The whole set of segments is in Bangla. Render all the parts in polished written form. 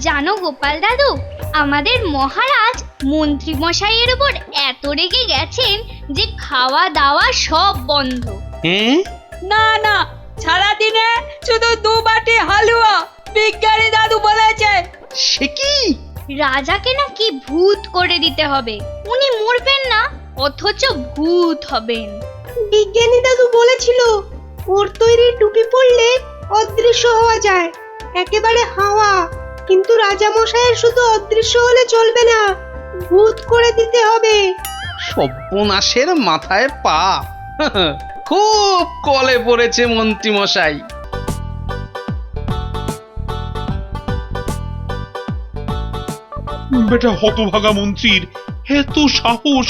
জানো গোপাল দাদু, আমাদের মহারাজ মন্ত্রী মশাইয়ের উপর এত রেগে গেছেন যে খাওয়া দাওয়া সব বন্ধ। হ্যাঁ, না না, সারাদিনে শুধু 2 বাটি হালুয়া, বিজ্ঞানী দাদু বলেছে। সে কি? রাজাকে নাকি ভূত করে দিতে হবে, উনি মরবেন না অথচ ভূত হবেন। বিজ্ঞানী দাদু বলেছিল ওর তৈরি টুপি পরলে অদৃশ্য হওয়া যায়, একেবারে হাওয়া। কিন্তু রাজা মশাইয়ের শুধু অদৃশ্য হলে চলবে না, ভূত করে দিতে হবে। সর্বনাশের মাথায় পা। খুব কলে পড়েছে মন্ত্রী মশাই। বেটা হতভাগা মন্ত্রীর এত সাহস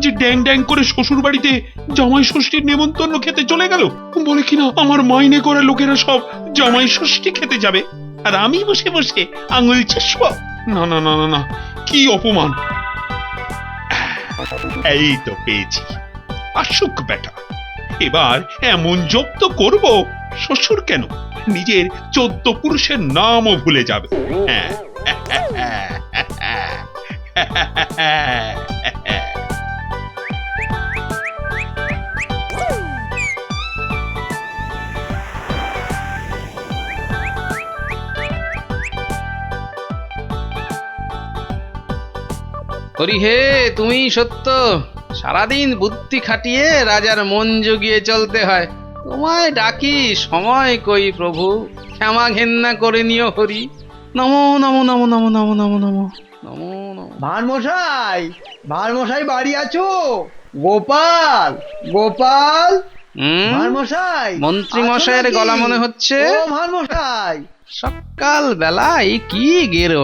যে ড্যাং ড্যাং করে শ্বশুর বাড়িতে জামাই ষষ্ঠীর নেমন্তন্ন খেতে চলে গেল। বলে কিনা আমার মাইনে করা লোকেরা সব জামাই ষষ্ঠী খেতে যাবে আর আমি বসে বসে আঙুল চুষবো। না না না না না, কি অপমান! এই তো পেয়েছি, আসুক বেটা। এবার এমন জব্দ করব, শ্বশুর কেন নিজের 14 পুরুষের নামও ভুলে যাবে। হ্যাঁ হরি হে, তুমি সত্য। সারাদিন বুদ্ধি খাটিয়ে রাজার মন জুগিয়ে চলতে হয়। তোমায় ডাকি, সময় কই প্রভু, ক্ষমা ঘেন্না করে নিও হরি। নমো নমো নমো নমো নমো নমো নমো নমো নমো। ভারমশাই, ভারমশাই বাড়ি আছো? গোপাল, গোপাল, ভারমশাই। মন্ত্রী মশাইয়ের গলা মনে হচ্ছে। ও ভারমশাই, সকাল বেলায় কি গেরো,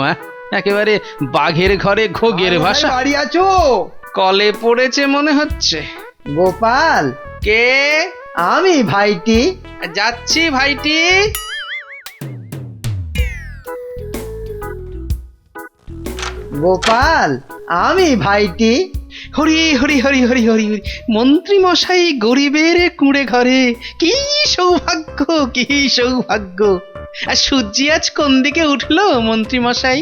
একেবারে বাঘের ঘরে ঘোগের ভাষা। বাড়ি আছো? কলে পড়েছে মনে হচ্ছে। গোপাল, কে? আমি ভাইটি। যাচ্ছি ভাইটি। গোপাল, আমি ভাইটি। হরি হরি হরি হরি হরি হরি। মন্ত্রী মশাই গরিবের কুঁড়ে ঘরে, কি সৌভাগ্য, কি সৌভাগ্য। আর সূর্যি আজ কোন দিকে উঠলো মন্ত্রী মশাই?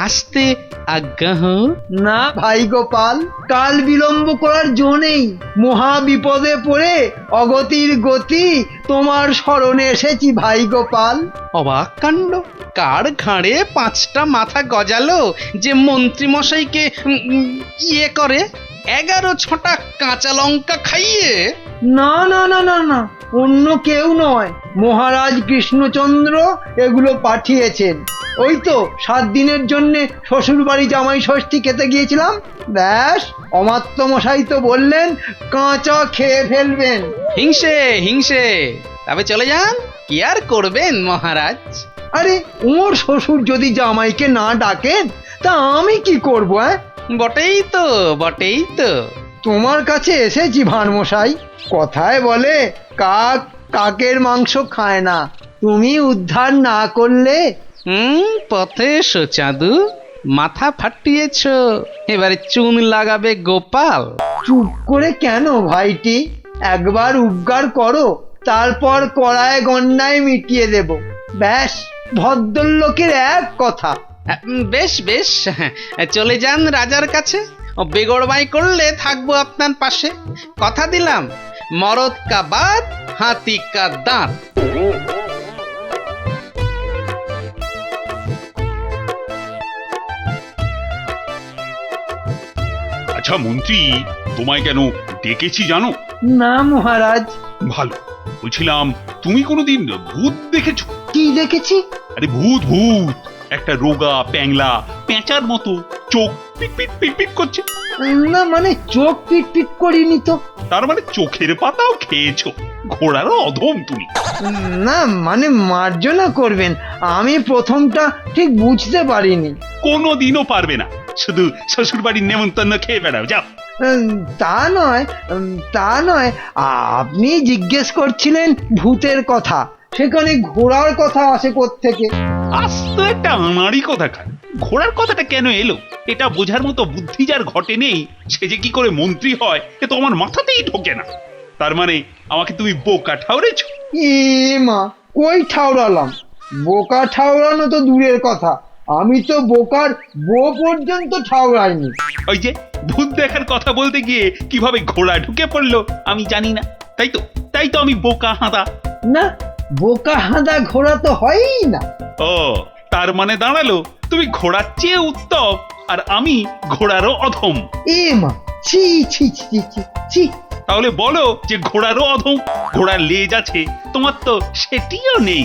আসতে আজ্ঞা হোক। না ভাই গোপাল, কাল বিলম্ব করার জো নেই। মহা বিপদে পড়ে অগতির গতি তোমার স্মরণে এসেছি ভাই গোপাল। অবাক কাণ্ড, কার ঘাড়ে 5টা মাথা গজালো যে মন্ত্রী মশাইকে ইয়ে করে 11 ছটা কাঁচা লঙ্কা খাইয়ে? না না না না না, অন্য কেউ নয়, মহারাজ কৃষ্ণচন্দ্র এগুলো পাঠিয়েছেন। ওই তো 7 দিনের জন্য শ্বশুর বাড়ি জামাই ষষ্ঠী খেতে গিয়েছিলাম, ব্যাস অমাত্য মশাই তো বললেন কাঁচা খেয়ে ফেলবেন। হিংসে হিংসে, তবে চলে যান, কি আর করবেন মহারাজ। আরে ওর শ্বশুর যদি জামাইকে না ডাকেন তা আমি কি করবো? বটেই তো, বটেই তো। তোমার কাছে এসেছি ভারমশাই। কথায় বলে কাক কাকের মাংস খায় না, তুমি উদ্ধার না করলে। পথে এসো চাঁদু, মাথা ফাটিয়েছ, এবারে চুন লাগাবে গোপাল। চুপ করে কেন ভাইটি? একবার উপকার করো, তারপর কড়ায় গন্ডায় মিটিয়ে দেব। ব্যাস ভদ্রলোকের এক কথা। বেশ বেশ, চলে যান রাজার কাছে। বেগড়বাই করলে থাকবো আপনার পাশে। কথা দিলাম, মরদ কা বাত, হাতি কা দাঁত। আচ্ছা মন্ত্রী, তোমায় কেন ডেকেছি জানো? না মহারাজ। ভালো, বলছিলাম তুমি কোনোদিন ভূত দেখেছো? কি দেখেছি? আরে ভূত ভূত, একটা রোগা প্যাংলা পেঁচার মতো, চোখ পিট পিট পিট পিট করছে। না মানে চোখ পিট পিট করিনি তো। তার মানে চোখের পাতাও খেয়েছো? ঘোড়ারও অধম তুমি। না মানে মার্জনা করবেন, আমি প্রথমটা ঠিক বুঝতে পারিনি। কোনোদিনও পারবে না, শুধু শ্বশুর বাড়ির নেমন্তন্ন খেয়ে বেড়াও, যাও। তা নয়, তা নয়, আপনি জিজ্ঞেস করছিলেন ভূতের কথা, সেখানে ঘোড়ার কথা আসে কোত্থেকে? আস্ত একটা আনাড়ি কথা খান, ঘোড়ার কথাটা কেন এলো এটা বোঝার মতো বুদ্ধি যার ঘটে নেই, সে যে কি করে মন্ত্রী হয় এ তো আমার মাথাতেই ঢোকে না। তার মানে আমাকে তুমি বোকা ঠাউরেছ? এ মা, কই ঠাউরালাম? বোকা ঠাউরানো তো দূরের কথা, আমি তো বোকার বো পর্যন্ত ঠাউরাইনি। ওই যে ভূত দেখার কথা বলতে গিয়ে কিভাবে ঘোড়া ঢুকে পড়লো আমি জানি না, তাই তো আমি বোকা হাঁদা। না, বোকা হাঁদা ঘোড়া তো হয়ই না। ও, তার মানে দাঁড়ালো তুমি ঘোড়ার চেয়ে উত্তম আর আমি ঘোড়ারও অধম। এ মা, ছি ছি ছি ছি ছি। তাহলে বলো যে ঘোড়ারও অধম। ঘোড়ার লেজ আছে, তোমার তো সেটিও নেই।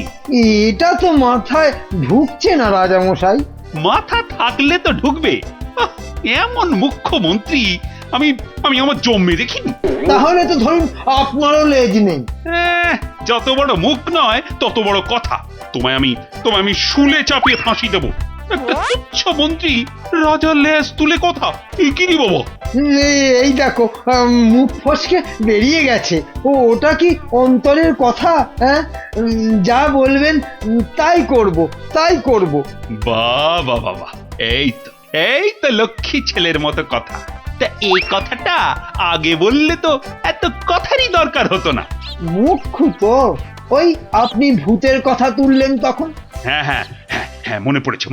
এটা তো মাথায় ঢুকছে না রাজামশাই। মাথা থাকলে তো ঢুকবে। আহ, এমন মুখ্যমন্ত্রী আমি আমি আমার জন্মে দেখিনি। তাহলে তো ধরুন আপনারও লেজ নেই। যত বড় মুখ নয় তত বড় কথা। তোমায় আমি শুলে চাপিয়ে ফাঁসি দেবো। একটা তুচ্ছ মন্ত্রী রাজার লেজ তুলে কথা, এই কি রে বাবা? এই দেখো, মুখ ফসকে বেরিয়ে গেছে। ওটা কি অন্তরের কথা? হ্যাঁ, যা বলবেন তাই করব। বাবা বাবা, এই তো লক্ষ্মী ছেলের মতো কথা। তা এই কথাটা আগে বললে তো এত কথারই দরকার হতো না। মুখ্য তো ওই আপনি ভূতের কথা তুললেন তখন। হ্যাঁ, মনে পড়েছে।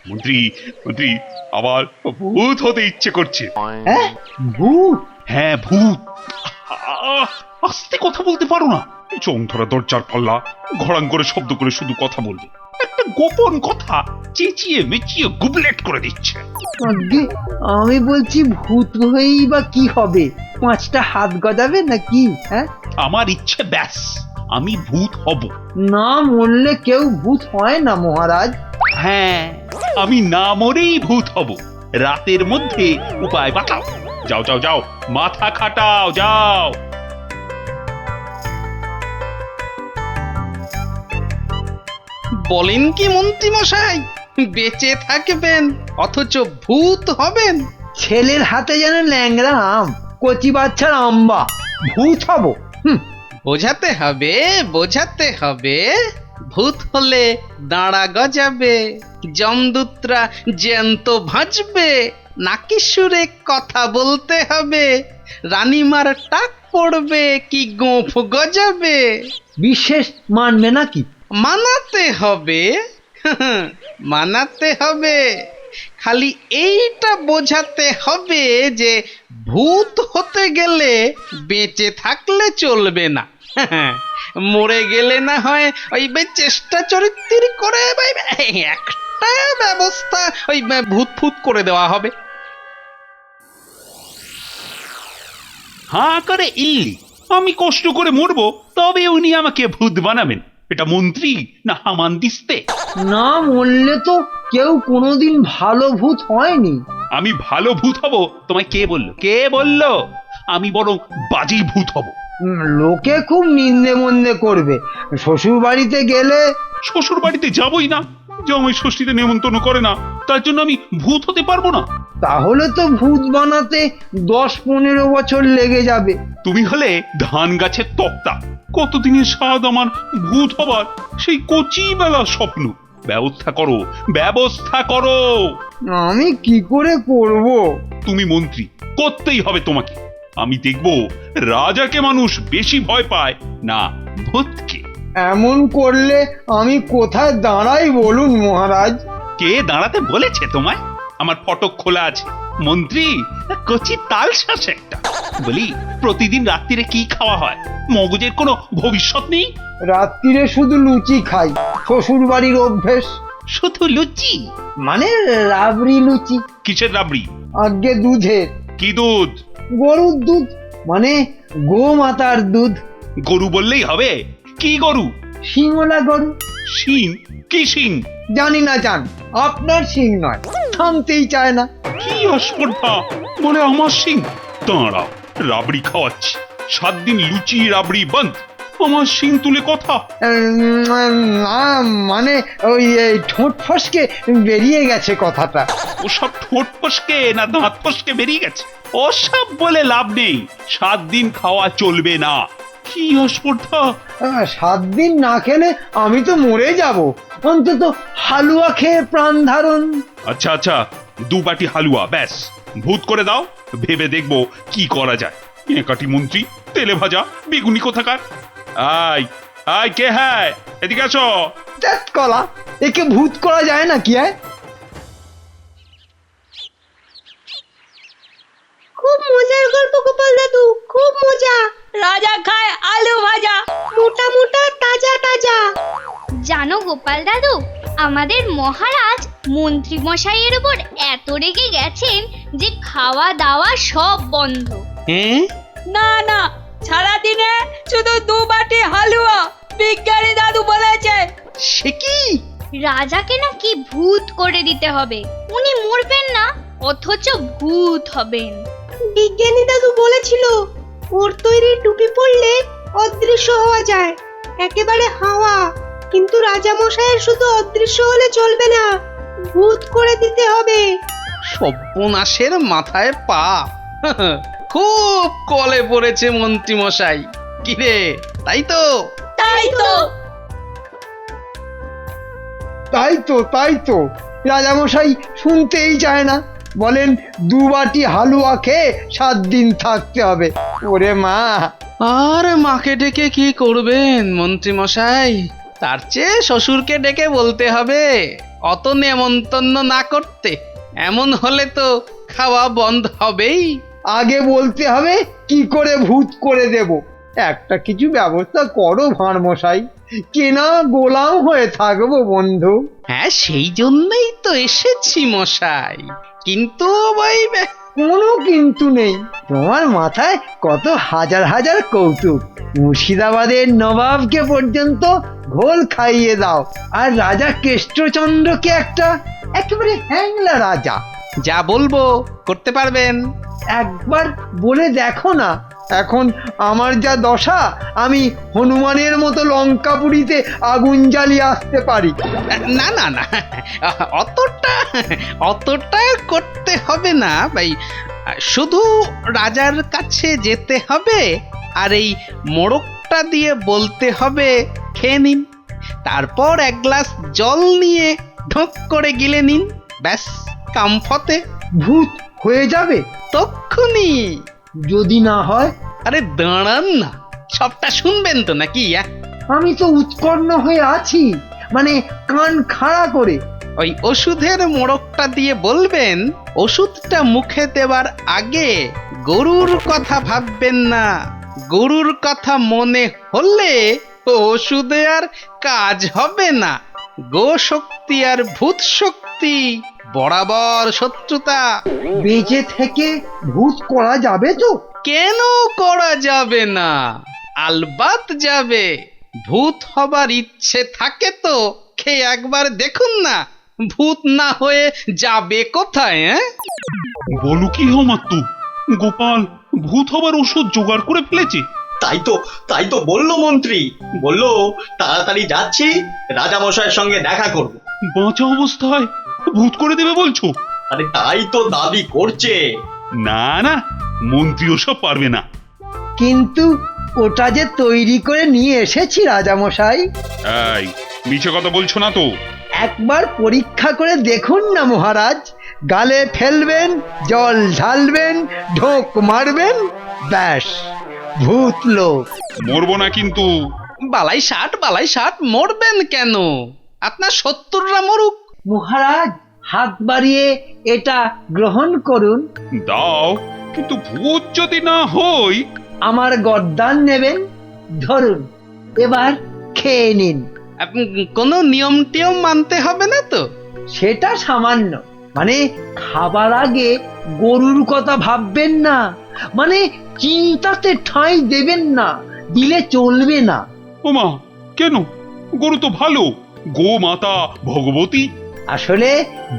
মন্ত্রী আবার ভূত হতে ইচ্ছে করছে। হ্যাঁ, ভূত? হ্যাঁ, ভূত। আস্তে কথা বলতে পারো না? চোখ ধরা দরজার পাল্লা, ঘড়াং করে শব্দ করে শুধু কথা বলবে। একটা গোপন কথা চেঁচিয়ে মেচিয়ে গুবলেট করে দিচ্ছে। আজ্ঞে, আমি বলছি ভূত হয়েই বা কি হবে? 5টা হাত গজাবে নাকি? হ্যাঁ, আমার ইচ্ছে ব্যাস, আমি ভূত হব। না মরলে কেউ ভূত হয় না মহারাজ। হ্যাঁ, আমি না মরেই ভূত হব। রাতের মধ্যে উপায় বাতাও। যাও, মাথা খাটাও, যাও। বলেন কি মন্ত্রী মশাই, বেঁচে থাকবেন অথচ ভূত হবেন? ছেলের হাতে যেন ল্যাংড়া আম, কচি বাচ্চার আম্বা। ভূত হব? বোঝাতে হবে। ভূত হলে দাঁড়া গজাবে, যমদূতরা জ্যান্ত ভাজবে, নাকি সুরে কথা বলতে হবে, রানীমার টাক পড়বে কি গোঁফ গজাবে। বিশেষ মানবে নাকি? মানাতে হবে। খালি এইটা বোঝাতে হবে যে ভূত হতে গেলে বেঁচে থাকলে চলবে না। মরে গেলে না হয় ওই চেষ্টা চরিত্র করে একটা ব্যবস্থা ওই ভূত ফুত করে দেওয়া হবে। হাঁ করে ইল্লি, আমি কষ্ট করে মরবো তবে উনি আমাকে ভূত বানাবেন। এটা মন্ত্রী না হামানদিস্তে? না মরলে তো কেউ কোনোদিন ভালো ভূত হয়নি। আমি ভালো ভূত হব তোমায় কে বললো? আমি বরং বাজি ভূত হব। লোকে খুব নিন্দে মন্দে করবে। শ্বশুর বাড়িতে গেলে? শ্বশুর বাড়িতে যাবই না, জামাই ষষ্ঠীতে নেমন্তন্ন করে না, তার জন্য আমি ভূত হতে পারবো না। তাহলে তো ভূত বানাতে 10-15 বছর লেগে যাবে। তুমি হলে ধান গাছের তক্তা। কতদিনের স্বাদ আমার ভূত হবার, সেই কচি বেলা স্বপ্ন। ব্যবস্থা করো। আমি কি করে করব? তুমি মন্ত্রী, করতেই হবে তোমাকে। আমি দেখব রাজাকে মানুষ বেশি ভয় পায় না ভূতকে। এমন করলে আমি কোথায় দাঁড়াই বলুন মহারাজ? কে দাঁড়াতে বলেছে তোমায়? আমার ফটক খোলা আছে। মন্ত্রী কচি তাল শ্বাস একটা। বলি, প্রতিদিন রাত্রিরে কি খাওয়া হয়? মগজের কোনো ভবিষ্যৎ নেই? রাত্রিরে শুধু লুচি খাই, শ্বশুর বাড়ির অভ্যেস। শুধু লুচি? মানে রাবড়ি লুচি। কিসের রাবড়ি? আজ্ঞে দুধের। কি দুধ? গরুর দুধ, মানে গোমাতার দুধ। গরু বললেই হবে? কি গরু? শিঙলা গরু। শিং? কি শিং? জানি না জান, আপনার শিং নয়, থামতেই চায় না। কি অস্পর্ধা! বলে আমার শিং। দাঁড়াও, রাবড়ি খাওয়াচ্ছি। 7 দিন লুচি রাবড়ি বন্ধ। আমার শিং তুলে কথা। না মানে ওই ঠোঁট ফসকে বেরিয়ে গেছে কথাটা। ওসব ঠোঁট ফসকে না দাঁত ফসকে বেরিয়ে গেছে? ওসব বলে লাভ নেই। 7 দিন খাওয়া চলবে না। কি অস্পর্ধা! 7 দিন না খেলে আমি তো মরে যাব। অন্তত হালুয়া খেয়ে প্রাণ ধারণ। আচ্ছা, 2 বাটি হালুয়া ব্যাস। ভূত করে দাও, ভেবে দেখবো কি করা যায়। কাটি মন্ত্রী, তেলে ভাজা বেগুনি কোথাকার। আয় কে হ্যায়, এদিকে আসো। ত্যাত কলা, একে ভূত করা যায় না কি? খুব মজার গল্প গোপাল দাদু, খুব মজা। রাজা খায় আলু ভাজা। মোটা মোটা তাজা তাজা। জানো গোপাল দাদু, আমাদের মহারাজ মন্ত্রী মশাইয়ের উপর এত রেগে গেছেন যে খাওয়া দাওয়া সব বন্ধ। হ্যাঁ, না না, সারাদিনে শুধু 2 বাটি হালুয়া, বিজ্ঞানী দাদু বলেছে। সে কি? রাজাকে নাকি ভূত করে দিতে হবে। উনি মরবেন না, অথচ ভূত হবেন। বিজ্ঞানী দাদু বলেছিল ওর তৈরি টুপি পরলে অদৃশ্য হওয়া যায়, একেবারে হাওয়া। কিন্তু রাজা মশাইয়ের শুধু অদৃশ্য হলে চলবে না, ভূত করে দিতে হবে। সর্বনাশের মাথায় পা। খুব কলে পড়েছে মন্ত্রী মশাই। কিরে, তাই তো? তাই তো। তাই তো রাজামশাই শুনতেই চায় না, বলেন 2 বাটি হালুয়া খেয়ে 7 দিন থাকতে হবে। ওরে মা! আর মাকে ডেকে কি করবেন মন্ত্রী মশাই? তার চেয়ে শ্বশুরকে ডেকে বলতে হবে অত নেমন্তন্ন না করতে। এমন হলে তো খাওয়া বন্ধ হবেই। আগে বলতে হবে কি করে ভূত করে দেব। একটা কিছু ব্যবস্থা করো ভাঁড় মশাই, কেনা গোলাম হয়ে থাকবো বন্ধু। হ্যাঁ, সেই জন্যই তো এসেছি মশাই। কিন্তু ওই কোনো কিন্তু নেই, তোমার মাথায় কত হাজার হাজার কৌতুক। মুর্শিদাবাদের নবাবকে পর্যন্ত ঘোল খাইয়ে দাও, আর রাজা কেষ্টচন্দ্রকে একেবারে হ্যাংলা রাজা। যা বলবো করতে পারবেন। একবার বলে দেখো না। এখন আমার যা দশা, আমি হনুমানের মতো লঙ্কাপুরীতে আগুন জ্বালিয়ে আসতে পারি। না না না, অতটা করতে হবে না ভাই। শুধু রাজার কাছে যেতে হবে আর এই মোড়কটা দিয়ে বলতে হবে খেয়ে নিন। তারপর 1 গ্লাস জল নিয়ে ঢোক করে গিলে নিন, ব্যাস কাম ফতে। ভূত হয়ে যাবে তক্ষুনি। যদি না হয়? আরে দাঁড়ান না, সবটা শুনবেন তো নাকি? আমি তো উৎকণ্ঠ হয়ে আছি, মানে কান খাড়া করে। ওই ওষুধের মোড়কটা দিয়ে বলবেন ওষুধটা মুখে দেওয়ার আগে গরুর কথা ভাববেন না। গরুর কথা মনে হলে ওষুধে আর কাজ হবে না। গো শক্তি আর ভূত শক্তি বরাবর শত্রুতা। বেঁচে থেকে ভূত করা যাবে তো? কেন করা যাবে না? আলবাত যাবে। ভূত হবার ইচ্ছে থাকে তো খেয়ে একবার দেখুন না, ভূত না হয়ে যাবে কোথায়? বলো কি মাত্তু, গোপাল ভূত হবার ওষুধ জোগাড় করে ফেলেছে। তাই তো বললো মন্ত্রী, বললো তাড়াতাড়ি যাচ্ছি, রাজামশাইয়ের সঙ্গে দেখা করব। বাঁচা অবস্থায় ভূত করে দেবে বলছো? আরে তাই তো দাবি করছে। না না, মন্ত্রী ওসব পারবে না। কিন্তু ওটা যে তৈরি করে নিয়ে এসেছি রাজামশাই। এই মিছে কথা বলছো না তো? একবার পরীক্ষা করে দেখুন না মহারাজ। গালে ফেলবেন, জল ঢালবেন, ঢোক মারবেন, ব্যাস ভূত লোক। মরবো না কিন্তু। বালাই ষাট মরবেন কেন? আপনার 70রা মরুক। মহারাজ হাত বাড়িয়ে এটা গ্রহণ করুন। দাও, কিন্তু ভূত যদি না হই? আমার গর্দান নেবেন, ধরুন, এবার খেয়ে নিন। কোনো নিয়ম টিয়ম মানতে হবে না তো? সেটা সামান্য, মানে খাবার আগে গরুর কথা ভাববেন না, মানে চিন্তাতে ঠাঁই দেবেন না, দিলে চলবে না। ওমা, কেন? গরু তো ভালো, গো মাতা ভগবতী। আসলে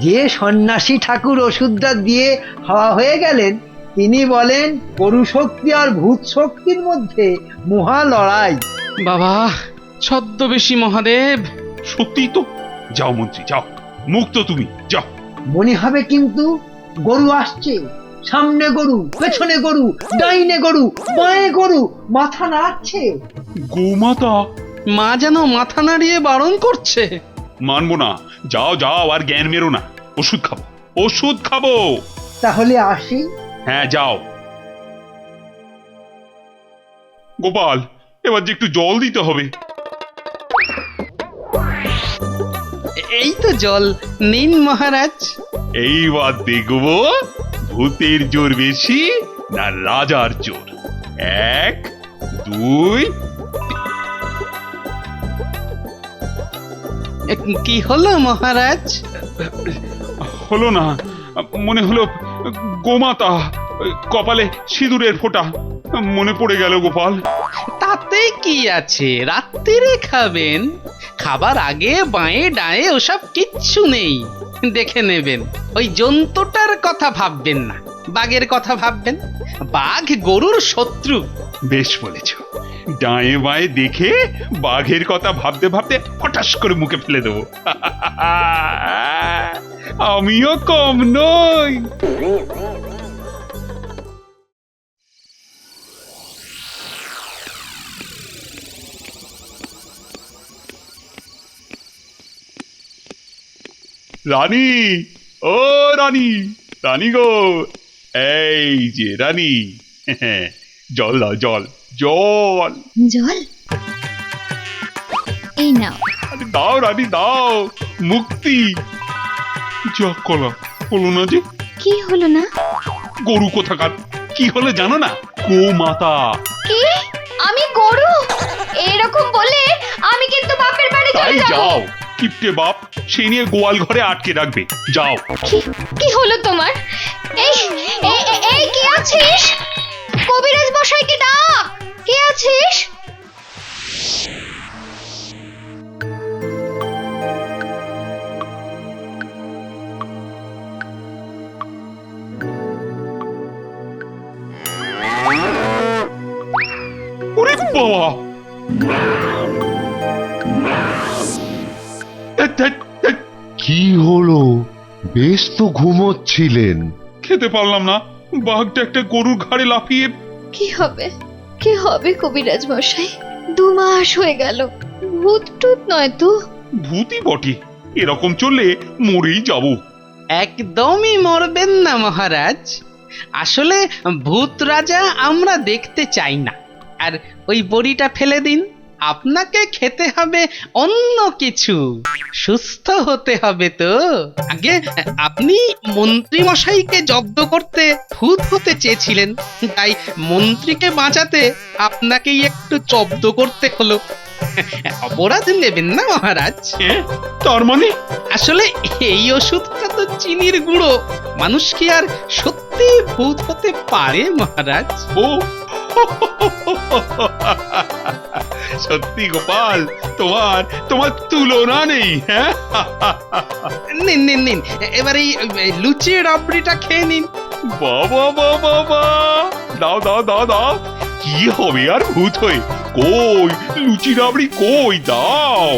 যে সন্ন্যাসী ঠাকুর ওষুধটা দিয়ে হাওয়া হয়ে গেলেন, তিনি বলেন গরু শক্তি আর ভূত শক্তির মধ্যে মহা লড়াই। বাবা ছদ্মবেশী মহাদেব। সত্যি তো। যাও মন্ত্রী যাও, মুক্ত তুমি, যাও। মনে হবে কিন্তু গরু আসছে, সামনে গরু, পেছনে গরু, ডাইনে গরু, বাঁয়ে গরু, মাথা নাড়ছে। গোমাতা। মা যেন মাথা নাড়িয়ে বারণ করছে। মানবো না, যাও যাও, আর জ্ঞান মেরো না। ওষুধ খাবো। তাহলে আসি। হ্যাঁ যাও। গোপাল, এবার যে একটু জল দিতে হবে। এই তো জল নিন মহারাজ। এইবার দেখবো ভূতের জোর বেশি না রাজার জোর। 1 2 কি হলো মহারাজ? হলো না, মনে হলো গোমাতা, কপালে সিঁদুরের ফোঁটা মনে পড়ে গেল গোপাল। তাতে কি আছে, রাত্রিরে খাবেন, খাবার আগে বাঁয়ে ডায়ে ওসব কিচ্ছু নেই, দেখে নেবেন। ওই জন্তুটার কথা ভাববেন না, বাঘের কথা ভাববেন। বাঘ গরুর শত্রু। বেশ বলেছ, ডায়ে বাঁয়ে দেখে বাঘের কথা ভাবতে ভাবতে হঠাৎ করে মুখে ফেলে দেবো। আমিও কম নই। রানী, ও রানী, রানী গো, এই যে রানী, জল দাও, জল জল জল এই নাও। আরে দাও রানী দাও, মুক্তি। যা কলা হলো না যে, কি হলো না? গরু কোথাকার, কি হলো জানো না? গোমাতা। কি? আমি গরু? এরকম বলে আমি কিন্তু বাপের বাড়ি তাই চলে যাব। যাও, কিপটে বাপ সেই নিয়ে গোয়াল ঘরে আটকে রাখবে, যাও। কি হলো তোমার? এই এই কে আছিস? কবিরাজ মশাইকে ডাক। কে আছিস? ওরে বাবা, কি হলো? বেশ তো ঘুমোচ্ছিলেন। খেতে পারলাম না, বাঘটা একটা গরুর ঘাড়ে লাফিয়ে। কি হবে? কি হবে কবিরাজ মশাই? 2 মাস হয়ে গেল, ভূত টুত নয় তো? ভূতই বটে, এরকম চললে মরেই যাব। একদমই মরবেন না মহারাজ। আসলে ভূত রাজা আমরা দেখতে চাই না। আর ওই বড়িটা ফেলে দিন, আপনাকে খেতে হবে অন্য কিছু, সুস্থ হতে হবে তো। আগে আপনি মন্ত্রী মশাইকে জব্দ করতে ভূত হতে চেয়েছিলেন, তাই মন্ত্রীকে বাঁচাতে আপনাকেই একটু জব্দ করতে হলো। অপরাধ নেবেন না মহারাজ। তার মানে আসলে এই ওষুধটা তো চিনির গুঁড়ো, মানুষ কি আর সত্যি ভূত হতে পারে মহারাজ? ও সত্যি গোপাল, তোমার তোমার তুলনা নেই। হ্যাঁ, নিন নিন নিন, এবার এই লুচি রাবড়িটা খেয়ে নিন। বাবা বাবা বাবা, দাও দাও দাও দাও। কি হবে আর ভূত হয়ে? কই লুচি রাবড়ি কই, দাও।